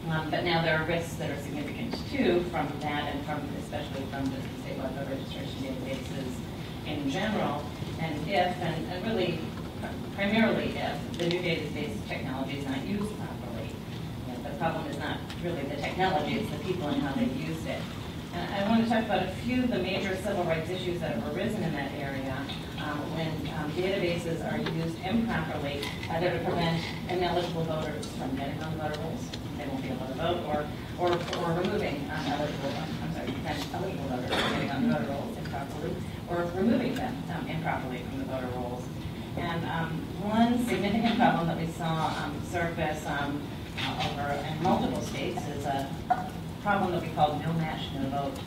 But now there are risks that are significant too from that, and especially from the statewide voter registration databases in general. And if, and really primarily if, the new database technology is not used properly. The problem is not really the technology, it's the people and how they've used it. And I want to talk about a few of the major civil rights issues that have arisen in that area when databases are used improperly, either to prevent ineligible voters from getting on the voter rolls, they won't be able to vote, or removing eligible voters from getting on the voter rolls improperly, or removing them improperly from the voter rolls. And one significant problem that we saw surface over in multiple states is a problem that we call no match, no vote.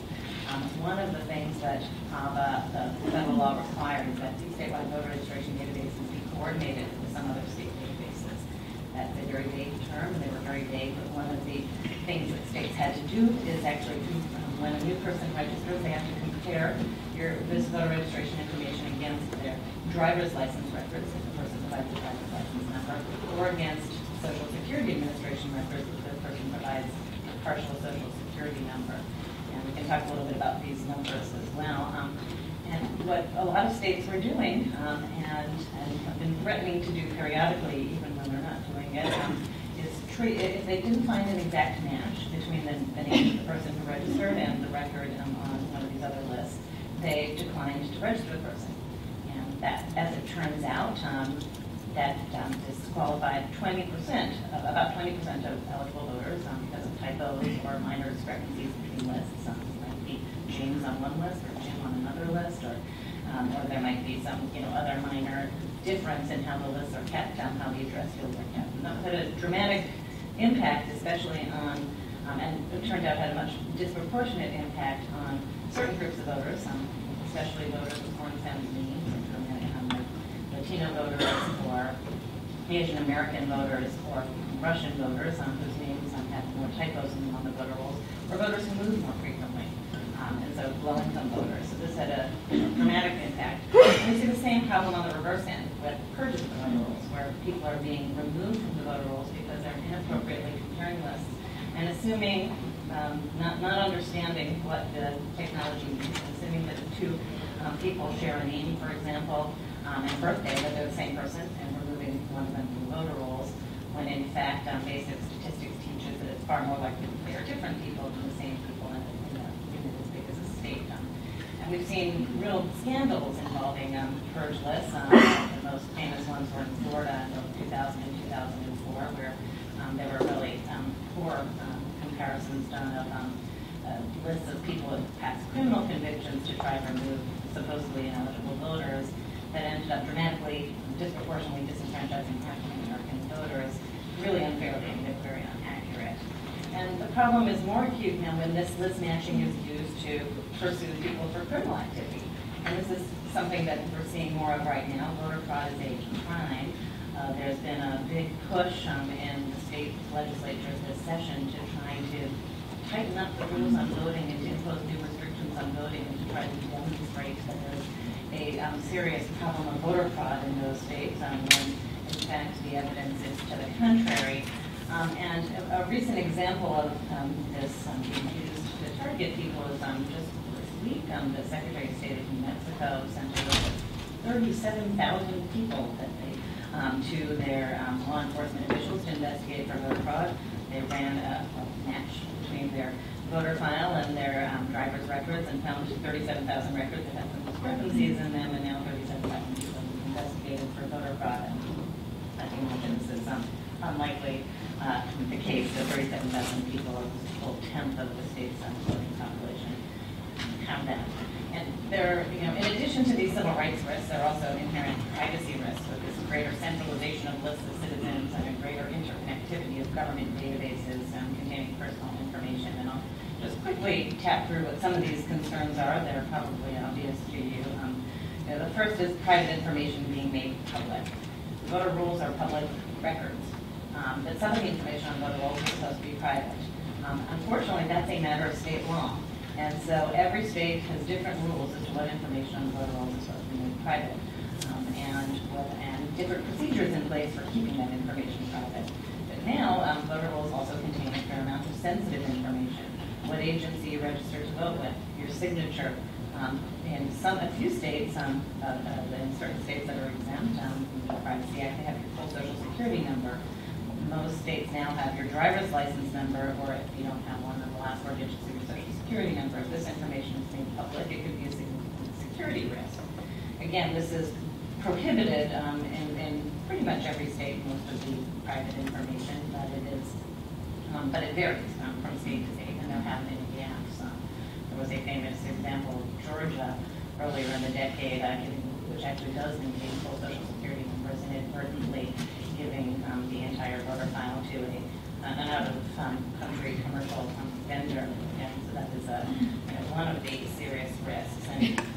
One of the things that the federal law requires is that the statewide voter registration databases be coordinated with some other state databases. That's a very vague term, and they were very vague, but one of the things that states had to do is actually, when a new person registers, they have to compare this voter registration information against their driver's license records, if the person provides a driver's license number, or against Social Security Administration records, if the person provides a partial Social Security number. And we can talk a little bit about these numbers as well. And what a lot of states were doing, and have been threatening to do periodically, even when they're not doing it, is if they didn't find an exact match between the name of the person who registered and the record on one of these other lists, they declined to register the person. And that, as it turns out, that disqualified about 20% of eligible voters because of typos or minor discrepancies between lists. It might be James on one list or Jim on another list, or there might be some other minor difference in how the lists are kept, how the address fields are kept. And that had a dramatic impact, especially on, and it turned out had a much disproportionate impact on certain groups of voters, especially voters with foreign family names, Latino voters, or Asian American voters, or Russian voters whose names have more typos in them on the voter rolls, or voters who move more frequently, and so low-income voters. So this had a dramatic impact. And we see the same problem on the reverse end with purges of the voter rolls, where people are being removed from the voter rolls because they're inappropriately comparing lists and assuming, not understanding what the technology means, assuming that the two people share a name, for example, and birthday, that they're the same person, and removing one of them from the voter rolls, when in fact basic statistics teaches that it's far more likely that they are different people than the same people in as big as a state. And we've seen real scandals involving purge lists. The most famous ones were in Florida in 2000 and 2004, where there were really poor comparisons done of lists of people with past criminal convictions to try to remove supposedly ineligible voters, that ended up dramatically, disproportionately disenfranchising African-American voters, really unfairly and very inaccurate. And the problem is more acute now when this list matching is used to pursue people for criminal activity. And this is something that we're seeing more of right now. Voter fraud is a crime. There's been a big push in the state legislatures this session to try to tighten up the rules on voting and to impose new restrictions on voting and to try to demonstrate that there's a serious problem of voter fraud in those states when in fact the evidence is to the contrary. And a recent example of this being used to target people is just this week the Secretary of State of New Mexico sent a list of 37,000 people that they to their law enforcement officials to investigate for voter fraud. They ran a match between their voter file and their driver's records and found 37,000 records that had some discrepancies in them, and now 37,000 people investigated for voter fraud. And I can imagine this is unlikely the case that 37,000 people, or a full tenth of the state's voting population, have that. And there, in addition to these civil rights risks, there are also inherent privacy risks with this greater centralization of lists of citizens and a greater interconnectivity of government databases containing personal information. And I'll just quickly tap through what some of these concerns are that are probably obvious to you. The first is private information being made public. Voter rolls are public records, but some of the information on voter rolls is supposed to be private. Unfortunately, that's a matter of state law. And so every state has different rules as to what information on the voter rolls is supposed to be made private, and different procedures in place for keeping that information private. But now, voter rolls also contain a fair amount sensitive information, what agency you registered to vote with, your signature. In a few states, in certain states that are exempt from the Privacy Act, they have your full social security number. Most states now have your driver's license number, or if you don't have one, the last four digits of your social security number. If this information is made public, it could be a significant security risk. Again, this is prohibited in pretty much every state, most of the private information, but it varies from state to state, and there have been gaps. There was a famous example of Georgia earlier in the decade, which actually does maintain full social security numbers, inadvertently giving the entire voter file to an out-of-country commercial vendor. And so that is one of the serious risks.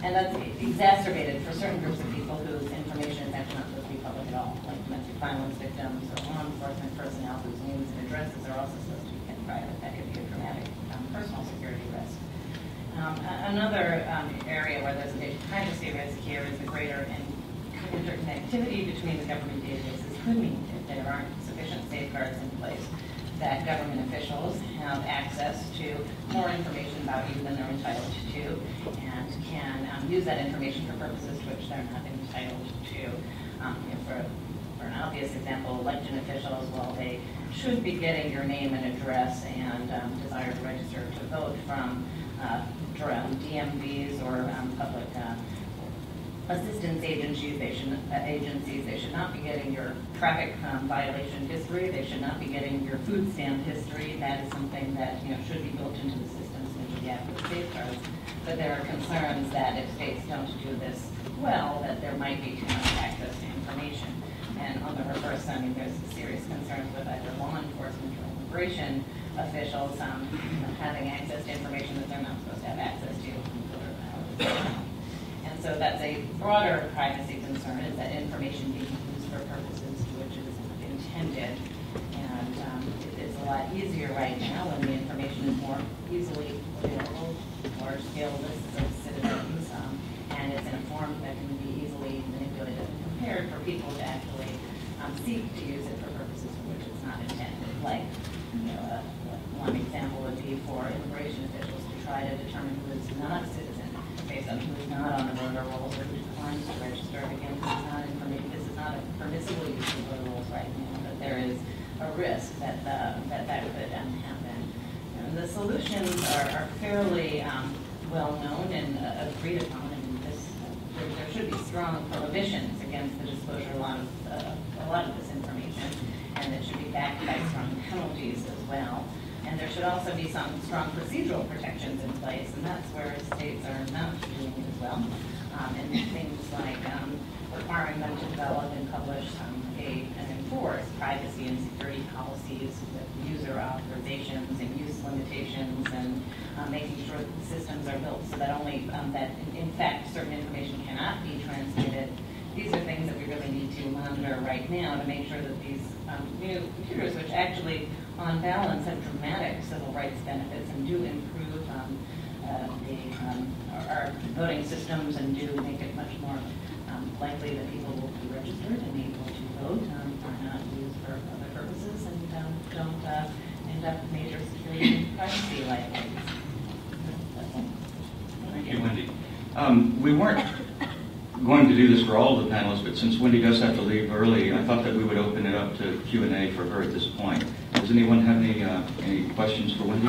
And that's exacerbated for certain groups of people whose information is actually not supposed to be public at all, like domestic violence victims or law enforcement personnel whose names and addresses are also supposed to be kept private. That could be a dramatic personal security risk. Another area where there's a big privacy risk here is the greater interconnectivity between the government databases could mean if there aren't sufficient safeguards in place that government officials have access to more information about you than they're entitled to, and can use that information for purposes to which they're not entitled to. For an obvious example, elected officials, well, they should be getting your name and address and desire to register to vote from DMVs or public assistance agencies. They should not be getting your traffic violation history. They should not be getting your food stamp history. That is something that should be built into the systems and into the adequate safeguards. But there are concerns that if states don't do this well, that there might be too much access to information. And on the reverse, there's serious concerns with either law enforcement or immigration officials having access to information that they're not supposed to have access to. And so that's a broader privacy concern, is that information being used for purposes to which it is intended. And it's a lot easier right now when the information is more easily available, large-scale lists of citizens, and it's in a form that can be easily manipulated and compared for people to actually seek to use it for purposes for which it's not intended. Like, one example would be for immigration officials to try to determine who is not a citizen based on who is not on the voter rolls or who declines to register. Again, this is not a permissible use of voter rolls right now, but there is a risk that that could happen. And the solutions are fairly well known and agreed upon. There should be strong prohibitions against the disclosure of a lot of this information, and it should be backed by strong penalties as well. And there should also be some strong procedural protections in place, and that's where states are not doing it as well. And things like requiring them to develop and publish and enforce privacy and security policies with user authorizations and use limitations, and making sure that the systems are built so that only that in fact certain information cannot be transmitted. These are things that we really need to monitor right now to make sure that these new computers, which actually on balance have dramatic civil rights benefits and do improve our voting systems and do make it much more likely that people will be registered and able to vote, are not used for other purposes, and don't end up major security and privacy liabilities. Thank you, Wendy. We weren't going to do this for all of the panelists, but since Wendy does have to leave early, I thought that we would open it up to Q&A for her at this point. Does anyone have any questions for Wendy?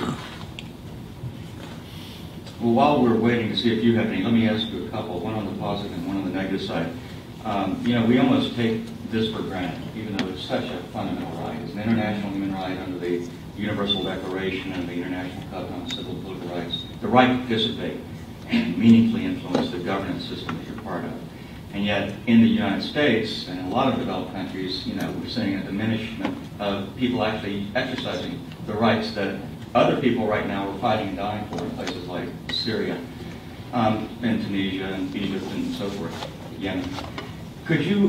Well, while we're waiting to see if you have any, let me ask you a couple, one on the positive and one on the negative side. We almost take this for granted, even though it's such a fundamental right. It's an international human right under the Universal Declaration and the International Covenant on Civil and Political Rights, the right to participate and meaningfully influence the governance system that you're part of. And yet, in the United States and in a lot of developed countries, we're seeing a diminishment of people actually exercising the rights that other people right now are fighting and dying for in places like Syria, and Tunisia, and Egypt, and so forth, Yemen. Could you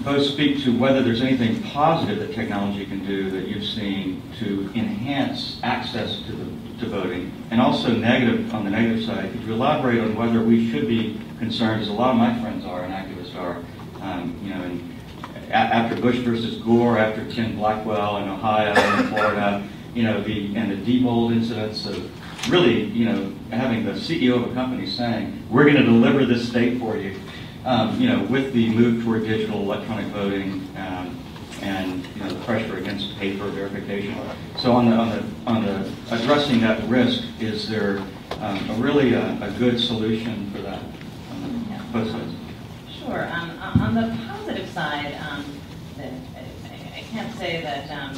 both speak to whether there's anything positive that technology can do that you've seen to enhance access to voting, and also negative on the negative side? Could you elaborate on whether we should be concerned, as a lot of my friends are and activists are, and after Bush versus Gore, after Tim Blackwell in Ohio and Florida, and the debold incidents of really, having the CEO of a company saying, we're going to deliver this state for you, with the move toward digital electronic voting, and the pressure against paper verification. So on the addressing that risk, is there a good solution for that? Both sides. Sure. On the positive side, I can't say that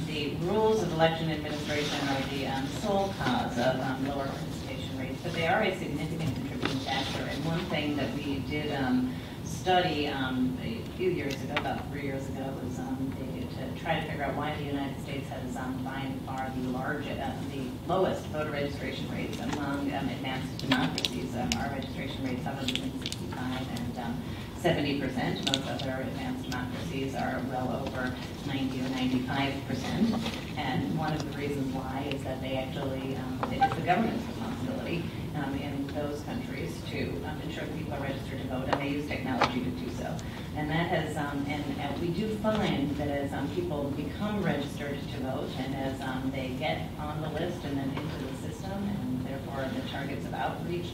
the rules of election administration are the sole cause of lower participation rates, but they are a significant contributing factor. And one thing that we did study a few years ago, about 3 years ago, was to try to figure out why the United States has by and far the lowest voter registration rates among advanced democracies. Our registration rates hover between 65 and 70%. Most other advanced democracies are well over 90 or 95%. And one of the reasons why is that they actually, it's the government's responsibility in those countries to ensure that people are registered to vote, and they use technology to do so. And that has, and we do find that as people become registered to vote, and as they get on the list and then into the system, and therefore the targets of outreach,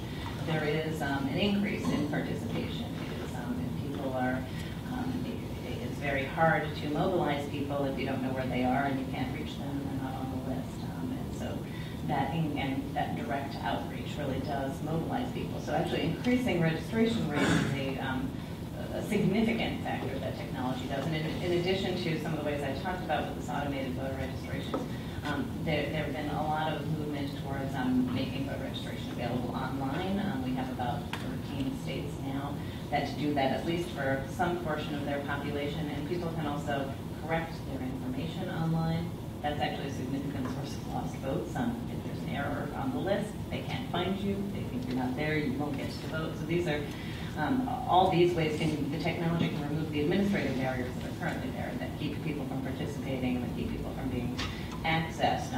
there is an increase in participation. If people are, it's very hard to mobilize people if you don't know where they are and you can't reach them and they're not on the list. And so that direct outreach really does mobilize people. So actually increasing registration rates is a significant factor that technology does. And in addition to some of the ways I talked about with this automated voter registrations, there have been a lot of movement towards making voter registration available online. We have about 13 states now that do that, at least for some portion of their population, and people can also correct their information online. That's actually a significant source of lost votes. If there's an error on the list, they can't find you, they think you're not there, you won't get to vote. So these are, all these ways the technology can remove the administrative barriers that are currently there that keep people from participating and that keep people from being accessed.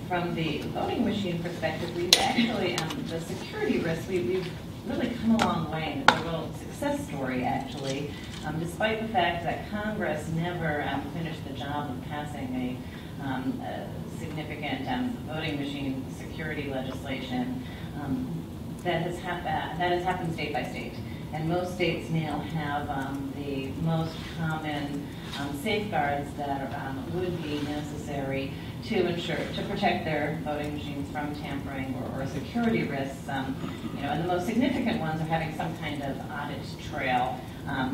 From the voting machine perspective, we've actually, the security risks, we've really come a long way, and it's a real success story, actually, despite the fact that Congress never finished the job of passing a significant voting machine security legislation. That has happened state by state, and most states now have the most common safeguards that would be necessary to protect their voting machines from tampering or security risks. And the most significant ones are having some kind of audit trail.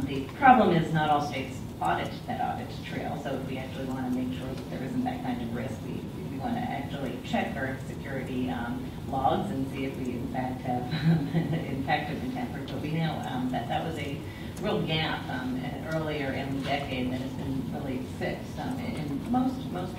The problem is not all states audit that audit trail, so if we actually want to make sure that there isn't that kind of risk, we want to actually check our security logs and see if we in fact have been tampered. But we know that was a real gap earlier in the decade that has been really fixed in most